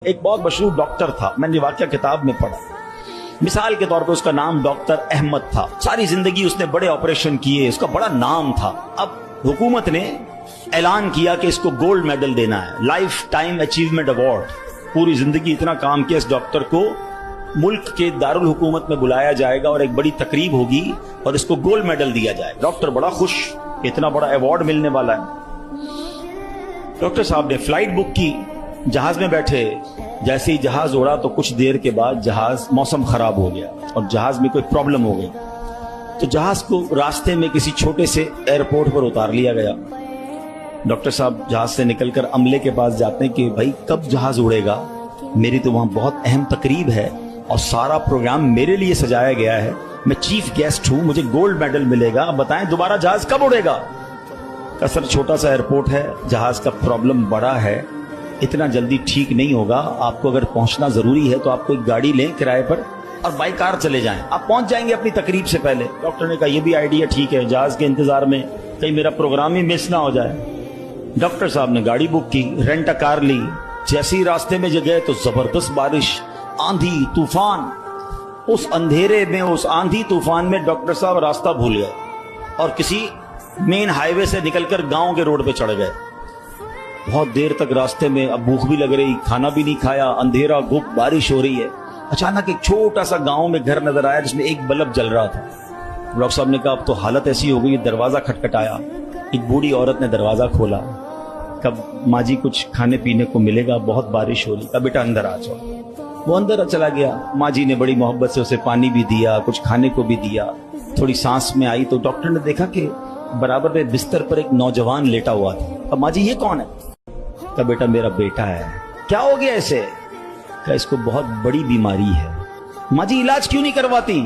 ایک بہت مشہور ڈاکٹر تھا، میں نے واقعہ کتاب میں پڑھا. مثال کے طور پہ اس کا نام ڈاکٹر احمد تھا. ساری زندگی اس نے بڑے آپریشن کیے، اس کا بڑا نام تھا. اب حکومت نے اعلان کیا کہ اس کو گولڈ میڈل دینا ہے، لائف ٹائم اچیومنٹ ایوارڈ. پوری زندگی اتنا کام کیا، اس ڈاکٹر کو ملک کے دارالحکومت میں بلایا جائے گا اور ایک بڑی تقریب ہوگی اور اس کو گولڈ میڈل دیا جائے گا. ڈاکٹر بڑا خوش، اتنا بڑا ایوارڈ ملنے والا ہے. ڈاکٹر صاحب نے فلائٹ بک کی، جہاز میں بیٹھے. جیسے ہی جہاز اڑا تو کچھ دیر کے بعد جہاز موسم خراب ہو گیا اور جہاز میں کوئی پرابلم ہو گئی. تو جہاز کو راستے میں کسی چھوٹے سے ایئرپورٹ پر اتار لیا گیا. ڈاکٹر صاحب جہاز سے نکل کر عملے کے پاس جاتے ہیں کہ بھائی کب جہاز اڑے گا، میری تو وہاں بہت اہم تقریب ہے اور سارا پروگرام میرے لیے سجایا گیا ہے، میں چیف گیسٹ ہوں، مجھے گولڈ میڈل ملے گا، بتائیں دوبارہ جہاز کب اڑے گا. سر چھوٹا سا ایئرپورٹ ہے، جہاز کا پرابلم بڑا ہے، اتنا جلدی ٹھیک نہیں ہوگا. آپ کو اگر پہنچنا ضروری ہے تو آپ کو ایک گاڑی لیں کرائے پر اور بائی کار چلے جائیں، آپ پہنچ جائیں گے اپنی تقریب سے پہلے. ڈاکٹر نے کہا یہ بھی آئیڈیا ٹھیک ہے، جہاز کے انتظار میں کہیں میرا پروگرام ہی مس نہ ہو جائے. ڈاکٹر صاحب نے گاڑی بک کی، رینٹ کار لی. جیسے ہی راستے میں گئے تو زبردست بارش، آندھی طوفان. اس اندھیرے میں، اس آندھی طوفان میں ڈاکٹر صاحب راستہ بھول گئے اور کسی مین ہائی وے سے نکل کر گاؤں کے روڈ پہ چڑھ گئے. بہت دیر تک راستے میں، اب بھوک بھی لگ رہی، کھانا بھی نہیں کھایا، اندھیرا گھپ، بارش ہو رہی ہے. اچانک ایک چھوٹا سا گاؤں میں گھر نظر آیا جس میں ایک بلب جل رہا تھا. ڈاکٹر صاحب نے کہا اب تو حالت ایسی ہو گئی، دروازہ کھٹکھٹایا. ایک بوڑھی عورت نے دروازہ کھولا. کب ماں جی کچھ کھانے پینے کو ملے گا، بہت بارش ہو رہی. کہا بیٹا اندر آ جاؤ. وہ اندر چلا گیا. ماں جی نے بڑی محبت سے اسے پانی بھی دیا، کچھ کھانے کو بھی دیا. تھوڑی سانس میں آئی تو ڈاکٹر نے دیکھا کہ برابر میں بستر پر ایک نوجوان لیٹا ہوا تھا. اب ماں جی یہ کون ہے؟ کہا بیٹا میرا بیٹا ہے. کیا ہو گیا اسے؟ کہا اس کو بہت بڑی بیماری ہے. ماں جی علاج کیوں نہیں کرواتی؟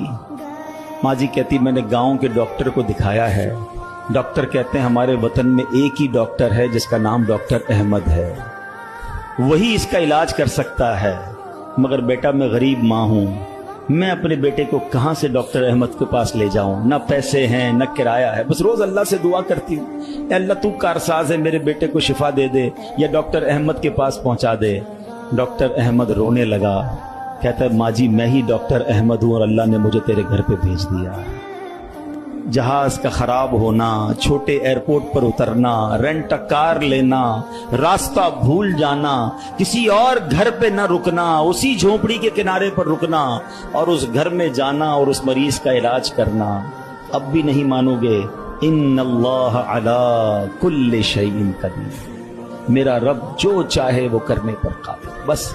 ماں جی کہتی میں نے گاؤں کے ڈاکٹر کو دکھایا ہے. ڈاکٹر کہتے ہیں ہمارے وطن میں ایک ہی ڈاکٹر ہے جس کا نام ڈاکٹر احمد ہے، وہی اس کا علاج کر سکتا ہے. مگر بیٹا میں غریب ماں ہوں، میں اپنے بیٹے کو کہاں سے ڈاکٹر احمد کے پاس لے جاؤں؟ نہ پیسے ہیں نہ کرایہ ہے. بس روز اللہ سے دعا کرتی ہوں اے اللہ تو کارساز ہے، میرے بیٹے کو شفا دے دے یا ڈاکٹر احمد کے پاس پہنچا دے. ڈاکٹر احمد رونے لگا. کہتا ہے ماں جی میں ہی ڈاکٹر احمد ہوں اور اللہ نے مجھے تیرے گھر پہ بھیج دیا. جہاز کا خراب ہونا، چھوٹے ایئرپورٹ پر اترنا، رینٹ کار لینا، راستہ بھول جانا، کسی اور گھر پہ نہ رکنا، اسی جھونپڑی کے کنارے پر رکنا اور اس گھر میں جانا اور اس مریض کا علاج کرنا. اب بھی نہیں مانو گے؟ ان اللہ علی کل شیء قدیر، میرا رب جو چاہے وہ کرنے پر قادر. بس